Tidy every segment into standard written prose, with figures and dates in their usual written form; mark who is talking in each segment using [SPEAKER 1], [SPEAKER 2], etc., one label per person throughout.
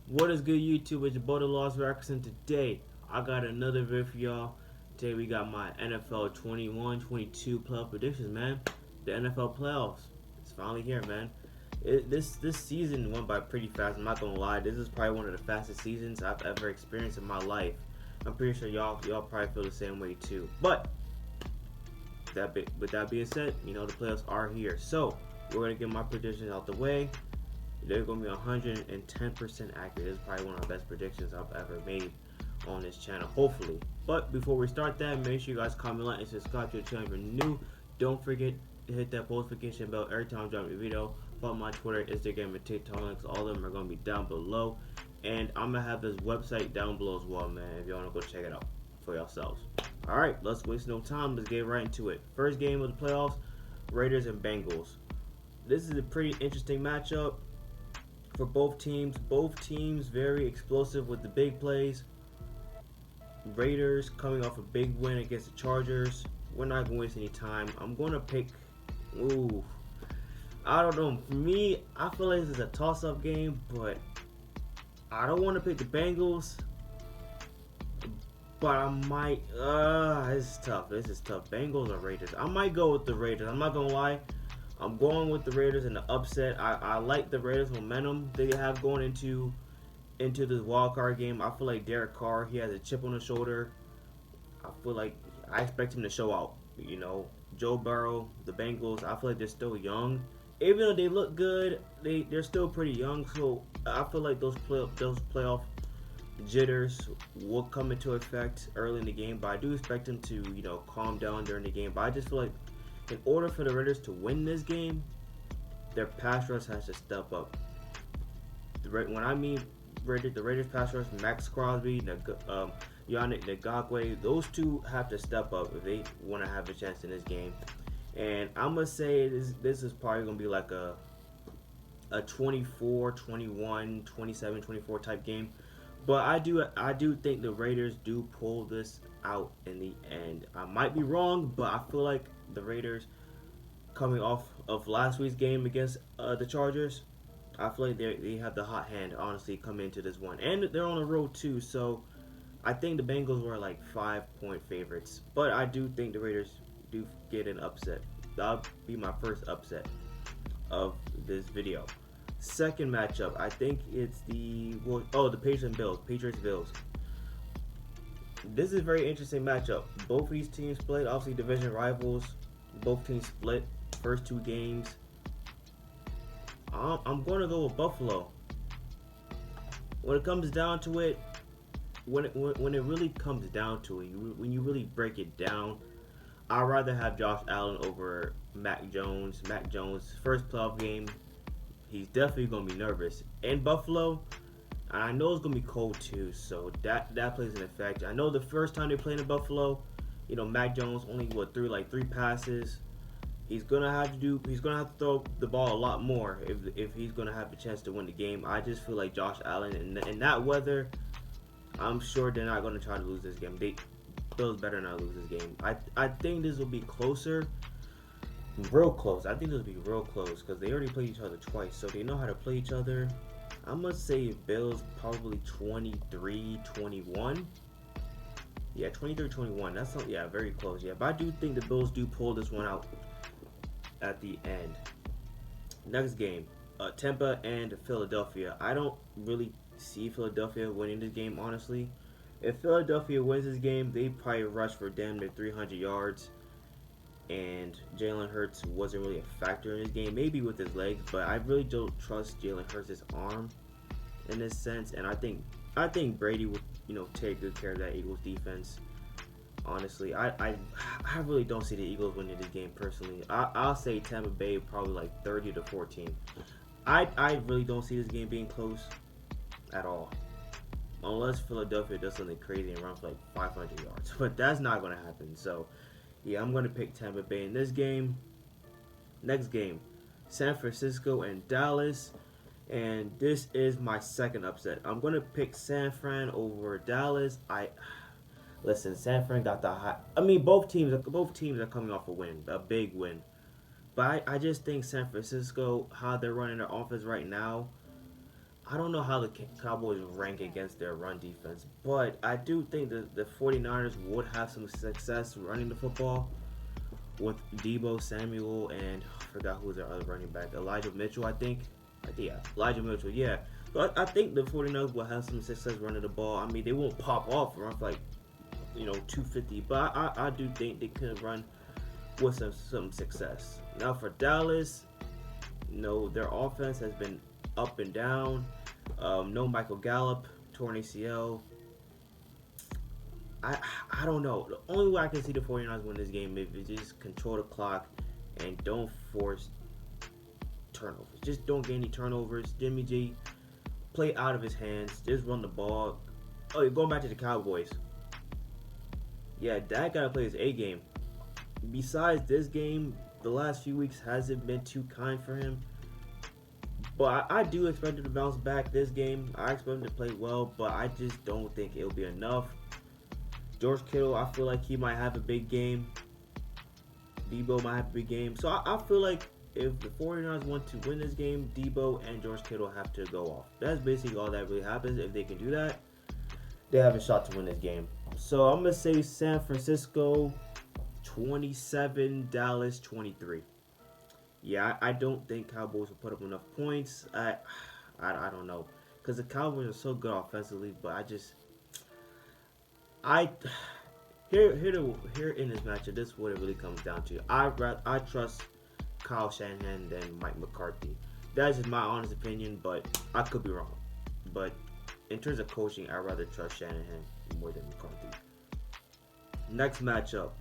[SPEAKER 1] What is good, YouTube? It's your boy, the Lost Records, and today I got another video for y'all. Today we got my NFL 21-22 playoff predictions, man. The NFL playoffs. It's finally here, man. This season went by pretty fast. I'm not gonna lie. This is probably one of the fastest seasons I've ever experienced in my life. I'm pretty sure y'all probably feel the same way too. But with that being said, the playoffs are here. So we're gonna get my predictions out the way. They're going to be 110% accurate. This is probably one of the best predictions I've ever made on this channel, hopefully. But before we start that, make sure you guys comment, like, and subscribe to the channel if you're new. Don't forget to hit that notification bell every time I drop a video. Follow my Twitter, Instagram, and TikTok links. All of them are going to be down below. And I'm going to have this website down below as well, man, if you want to go check it out for yourselves. Alright, let's waste no time. Let's get right into it. First game of the playoffs, Raiders and Bengals. This is a pretty interesting matchup for both teams. Both teams very explosive with the big plays. Raiders coming off a big win against the Chargers. We're not going to waste any time. I'm going to pick... I don't know. For me, I feel like this is a toss-up game, but I don't want to pick the Bengals. But I might... this is tough. This is tough. Bengals or Raiders? I might go with the Raiders. I'm not going to lie. I'm going with the Raiders in the upset. I like the Raiders' momentum they have going into this wild card game. I feel like Derek Carr, he has a chip on his shoulder. I feel like I expect him to show out. Joe Burrow, the Bengals, I feel like they're still young. Even though they look good, they're still pretty young. So I feel like those playoff jitters will come into effect early in the game. But I do expect them to calm down during the game. But I just feel like in order for the Raiders to win this game, their pass rush has to step up. When I mean Raiders, the Raiders pass rush, Max Crosby, Yannick Ngakoue, those two have to step up if they want to have a chance in this game. And I'm going to say this is probably going to be like a 24-21, 27-24 type game. But I do think the Raiders do pull this out in the end. I might be wrong, but I feel like the Raiders, coming off of last week's game against the Chargers, I feel like they have the hot hand, honestly, coming into this one. And they're on the road too, so I think the Bengals were like 5-point favorites. But I do think the Raiders do get an upset. That'll be my first upset of this video. Second matchup, I think it's the Patriots and Bills. Patriots-Bills. This is a very interesting matchup. Both of these teams played, obviously division rivals. Both teams split first two games. I'm going to go with Buffalo. When it comes down to it, when it really comes down to it, when you really break it down, I'd rather have Josh Allen over Mac Jones. Mac Jones, first playoff game, he's definitely going to be nervous. In Buffalo, and I know it's going to be cold too, so that plays an effect. I know the first time they played in Buffalo, Mac Jones only threw like 3 passes. He's gonna have to throw the ball a lot more if he's gonna have a chance to win the game. I just feel like Josh Allen in that weather, I'm sure they're not gonna try to lose this game. Bills better not lose this game. I think this will be closer, real close. I think this will be real close because they already played each other twice, so they know how to play each other. I'm gonna say Bills probably 23-21. Yeah, 23-21. That's very close. Yeah, but I do think the Bills do pull this one out at the end. Next game, Tampa and Philadelphia. I don't really see Philadelphia winning this game, honestly. If Philadelphia wins this game, they probably rush for damn near 300 yards. And Jalen Hurts wasn't really a factor in this game, maybe with his legs, but I really don't trust Jalen Hurts' arm in this sense. And I think Brady would take good care of that Eagles defense. Honestly, I really don't see the Eagles winning this game personally. I'll say Tampa Bay probably like 30-14. I really don't see this game being close at all, unless Philadelphia does something crazy and runs for like 500 yards. But that's not going to happen. So, yeah, I'm going to pick Tampa Bay in this game. Next game, San Francisco and Dallas. And this is my second upset. I'm going to pick San Fran over Dallas. Listen, San Fran got the hot. I mean, both teams are coming off a win, a big win. But I just think San Francisco, how they're running their offense right now, I don't know how the Cowboys rank against their run defense, but I do think that the 49ers would have some success running the football with Debo Samuel and I forgot who's their other running back, Elijah Mitchell, I think. Yeah, Elijah Mitchell, yeah. So I think the 49ers will have some success running the ball. I mean, they won't pop off run for like, 250, but I do think they could run with some success. Now for Dallas, their offense has been up and down. No Michael Gallup, torn ACL. I I don't know. The only way I can see the 49ers win this game is just control the clock and don't force turnovers. Just don't get any turnovers. Jimmy G play out of his hands. Just run the ball. Oh, you're going back to the Cowboys. Yeah, Dak gotta play his A game. Besides this game, the last few weeks hasn't been too kind for him. But I do expect him to bounce back this game. I expect him to play well, but I just don't think it'll be enough. George Kittle, I feel like he might have a big game. Debo might have a big game. So I feel like if the 49ers want to win this game, Debo and George Kittle have to go off. That's basically all that really happens. If they can do that, they have a shot to win this game. So I'm going to say San Francisco 27, Dallas 23. Yeah, I don't think Cowboys will put up enough points. I don't know. Because the Cowboys are so good offensively, but I here in this matchup, this is what it really comes down to. I trust Kyle Shanahan than Mike McCarthy. That's just my honest opinion, but I could be wrong. But in terms of coaching, I'd rather trust Shanahan more than McCarthy. Next matchup,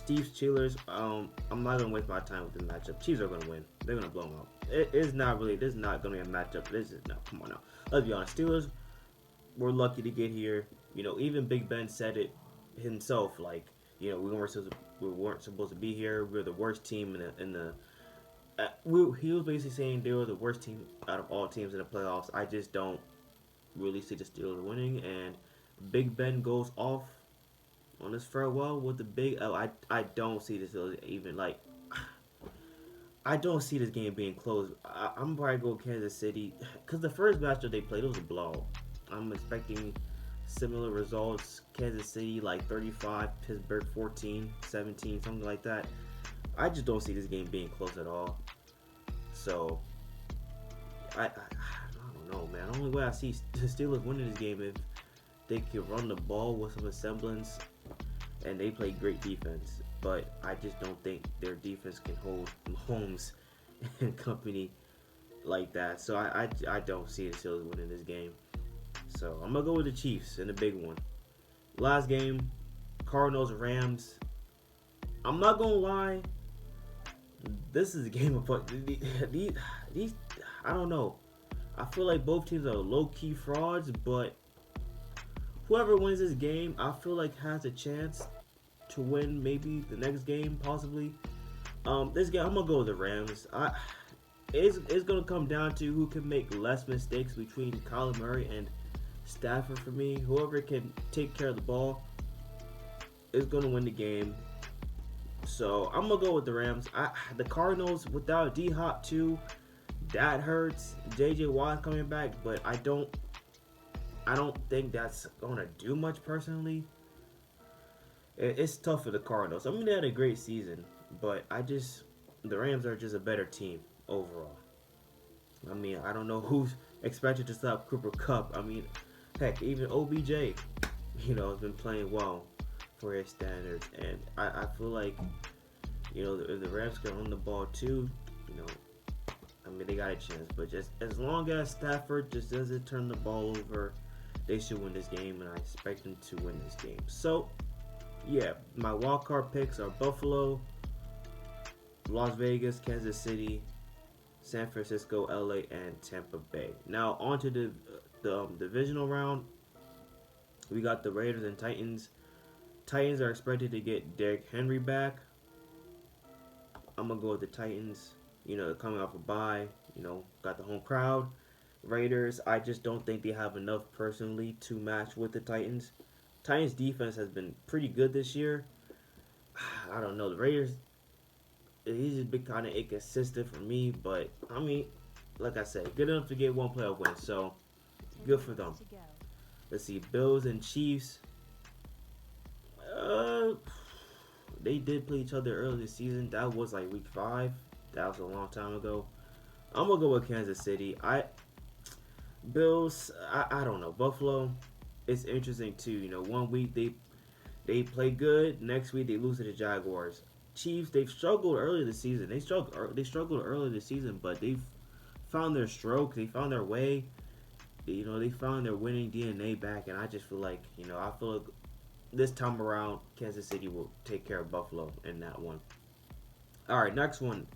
[SPEAKER 1] Chiefs Steelers. I'm not gonna waste my time with this matchup. Chiefs are gonna win. They're gonna blow them out. It's not really. This is not gonna be a matchup. This is no. Come on now. Let's be honest. Steelers were lucky to get here. Even Big Ben said it himself. Like, we weren't supposed to be here. We're the worst team in the. He was basically saying they were the worst team out of all teams in the playoffs. I just don't really see the Steelers winning, and Big Ben goes off on his farewell with the big. I don't see this even like. I don't see this game being close. I'm probably go Kansas City because the first matchup they played, it was a blowout. I'm expecting similar results. Kansas City like 35, Pittsburgh 14, 17, something like that. I just don't see this game being close at all. So I don't know, man. The only way I see the Steelers winning this game is if they can run the ball with some semblance and they play great defense. But I just don't think their defense can hold Mahomes and company like that. So I don't see the Steelers winning this game. So I'm gonna go with the Chiefs in the big one. Last game, Cardinals Rams. I'm not gonna lie. This is a game of fun. These I don't know. I feel like both teams are low key frauds, but whoever wins this game, I feel like has a chance to win maybe the next game, possibly. This game I'm gonna go with the Rams. It's gonna come down to who can make less mistakes between Kyler Murray and Stafford for me. Whoever can take care of the ball is gonna win the game. So I'm gonna go with the Rams. The Cardinals without D Hop too, that hurts. JJ Watt coming back, but I don't think that's gonna do much personally. It's tough for the Cardinals. I mean, they had a great season, but the Rams are just a better team overall. I mean, I don't know who's expected to stop Cooper Kupp. I mean, heck, even OBJ, has been playing well for his standards, and I feel like, if the Rams can run the ball too, I mean, they got a chance. But just as long as Stafford just doesn't turn the ball over, they should win this game, and I expect them to win this game. So, yeah, my wildcard picks are Buffalo, Las Vegas, Kansas City, San Francisco, LA, and Tampa Bay. Now, on to the divisional round. We got the Raiders and Titans. Titans are expected to get Derrick Henry back. I'm going to go with the Titans. Coming off a bye. Got the home crowd. Raiders, I just don't think they have enough personally to match with the Titans. Titans defense has been pretty good this year. I don't know. The Raiders, he's just been kind of inconsistent for me. But, I mean, like I said, good enough to get one playoff win. So good for them.
[SPEAKER 2] To go.
[SPEAKER 1] Let's see, Bills and Chiefs. Uh, they did play each other early this season. That was like week 5. That was a long time ago. I'm gonna go with Kansas City. Bills. I don't know. Buffalo. It's interesting too. You know, one week they play good. Next week they lose to the Jaguars. Chiefs. They've struggled early this season. They struggled early this season, but they've found their stroke. They found their way. They found their winning DNA back, and I just feel like I feel like this time around Kansas City will take care of Buffalo in that one. All right, next one.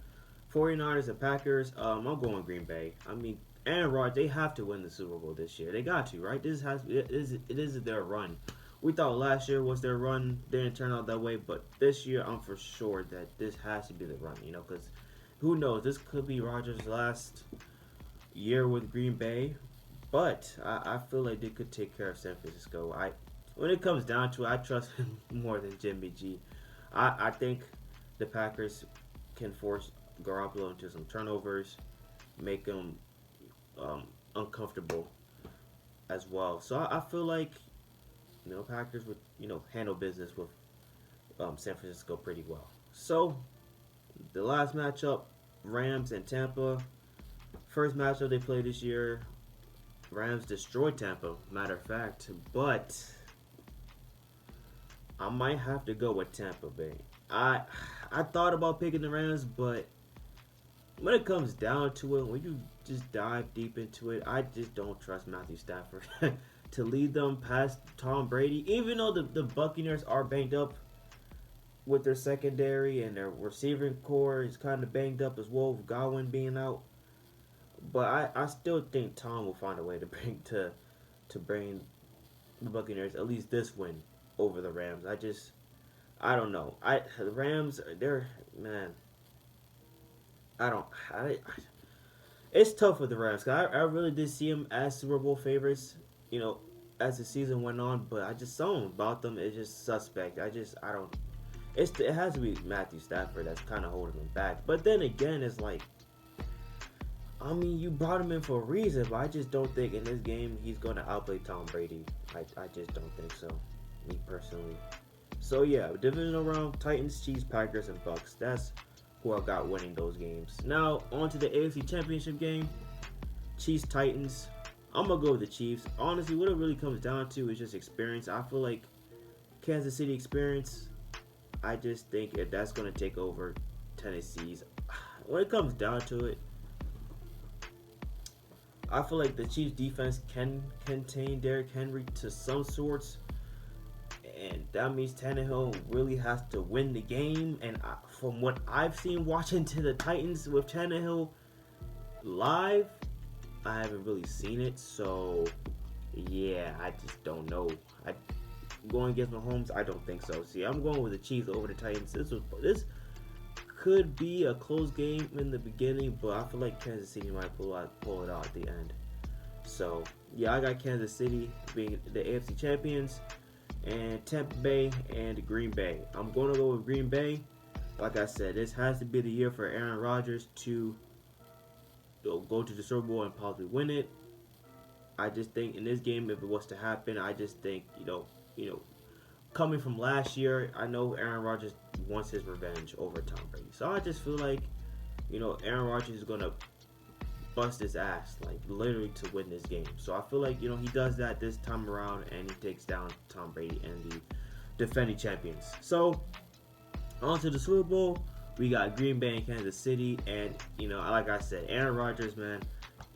[SPEAKER 1] 49ers and Packers. I'm going Green Bay. I mean, Aaron Rodgers, they have to win the Super Bowl this year. They got to, right? It is their run. We thought last year was their run. Didn't turn out that way, but this year I'm for sure that this has to be the run. Because who knows? This could be Rodgers' last year with Green Bay, but I feel like they could take care of San Francisco. When it comes down to it, I trust him more than Jimmy G. I think the Packers can force Garoppolo into some turnovers, make him uncomfortable as well. So I feel like Packers would handle business with San Francisco pretty well. So the last matchup, Rams and Tampa. First matchup they played this year, Rams destroyed Tampa. Matter of fact, but I might have to go with Tampa Bay. I thought about picking the Rams, but when it comes down to it, when you just dive deep into it, I just don't trust Matthew Stafford to lead them past Tom Brady. Even though the Buccaneers are banged up with their secondary and their receiving core is kind of banged up as well, with Godwin being out. But I still think Tom will find a way to bring the Buccaneers at least this win over the Rams. I don't know. The Rams, they're man. I don't. It's tough with the Rams. 'Cause I really did see them as Super Bowl favorites. You know, as the season went on, but I just something about them is just suspect. I don't. It has to be Matthew Stafford that's kind of holding them back. But then again, it's like, I mean, you brought him in for a reason, but I just don't think in this game he's going to outplay Tom Brady. I just don't think so, me personally. So yeah, divisional round: Titans, Chiefs, Packers, and Bucks. That's who I got winning those games. Now on to the AFC Championship game: Chiefs, Titans. I'm gonna go with the Chiefs. Honestly, what it really comes down to is just experience. I feel like Kansas City experience. I just think that's gonna take over Tennessee's. When it comes down to it, I feel like the Chiefs defense can contain Derrick Henry to some sorts, and that means Tannehill really has to win the game. And from what I've seen watching to the Titans with Tannehill live, I haven't really seen it. So yeah, I just don't know. I Going against Mahomes, I don't think so. See, I'm going with the Chiefs over the Titans. This could be a close game in the beginning, but I feel like Kansas City might pull it out at the end. So yeah, I got Kansas City being the AFC champions, and Tampa Bay and Green Bay. I'm going to go with Green Bay. Like I said, this has to be the year for Aaron Rodgers to go to the Super Bowl and possibly win it. I just think in this game, if it was to happen, I just think coming from last year, I know Aaron Rodgers wants his revenge over Tom Brady. So I just feel like, Aaron Rodgers is gonna bust his ass, like literally to win this game. So I feel like, he does that this time around and he takes down Tom Brady and the defending champions. So on to the Super Bowl. We got Green Bay and Kansas City, and like I said, Aaron Rodgers, man,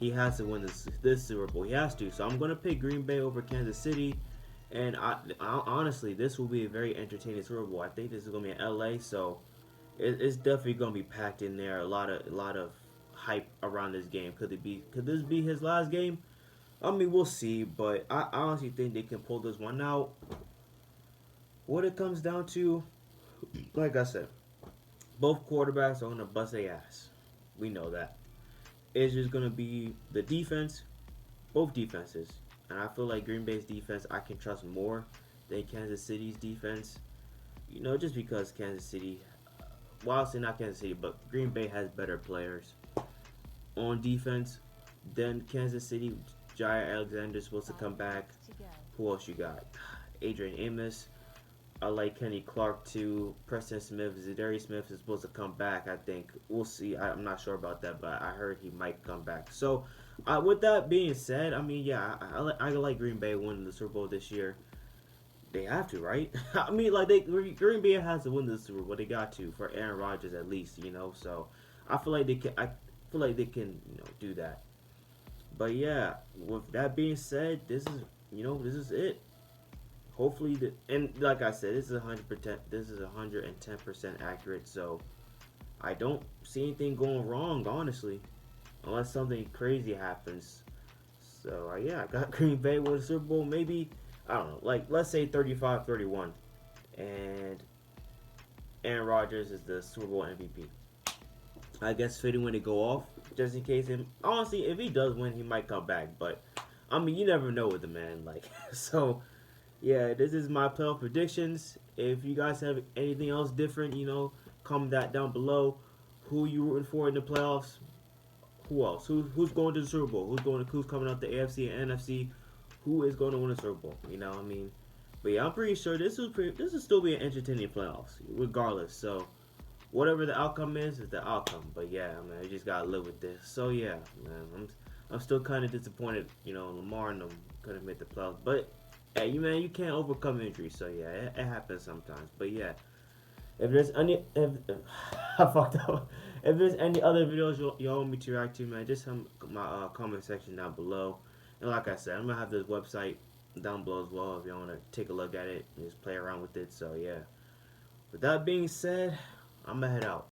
[SPEAKER 1] he has to win this Super Bowl. He has to. So I'm gonna pick Green Bay over Kansas City. And I honestly, this will be a very entertaining Super Bowl. I think this is gonna be in LA, so it's definitely gonna be packed in there. A lot of hype around this game. Could this be his last game? I mean, we'll see. But I honestly think they can pull this one out. What it comes down to, like I said, both quarterbacks are gonna bust their ass. We know that. It's just gonna be the defense, both defenses. And I feel like Green Bay's defense I can trust more than Kansas City's defense. Just because Kansas City, well, I'll say not Kansas City, but Green Bay has better players. on defense. Then Kansas City, Jair Alexander is supposed to come back. Who else you got? Adrian Amos. I like Kenny Clark too. Preston Smith, Zadarius Smith is supposed to come back. I think we'll see. I'm not sure about that, but I heard he might come back. So, with that being said, I mean, yeah, I like Green Bay winning the Super Bowl this year. They have to, right? I mean, like Green Bay has to win the Super Bowl. They got to for Aaron Rodgers at least, you know. So, I feel like they can. I feel like they can, do that. But yeah, with that being said, this is it. Hopefully, and like I said, this is 100%. This is 110% accurate. So I don't see anything going wrong, honestly, unless something crazy happens. So yeah, I got Green Bay with the Super Bowl. Maybe I don't know. Like let's say 35-31, and Aaron Rodgers is the Super Bowl MVP. I guess fitting when they go off, just in case him. Honestly, if he does win, he might come back. But I mean, you never know with the man. Like so, yeah, this is my playoff predictions. If you guys have anything else different, comment that down below. Who you rooting for in the playoffs? Who else? Who's going to the Super Bowl? Who's coming out the AFC and NFC? Who is going to win the Super Bowl? I mean, but yeah, I'm pretty sure this will still be an entertaining playoffs, regardless. So whatever the outcome is the outcome. But yeah, man, you just gotta live with this. So yeah, man, I'm still kind of disappointed. Lamar and them couldn't make the playoffs, but hey, you can't overcome injury. So yeah, it happens sometimes. But yeah, if there's any, if I fucked up. If there's any other videos y'all want me to react to, man, just my comment section down below. And like I said, I'm gonna have this website down below as well if y'all wanna take a look at it and just play around with it. So yeah. With that being said, I'm gonna head out.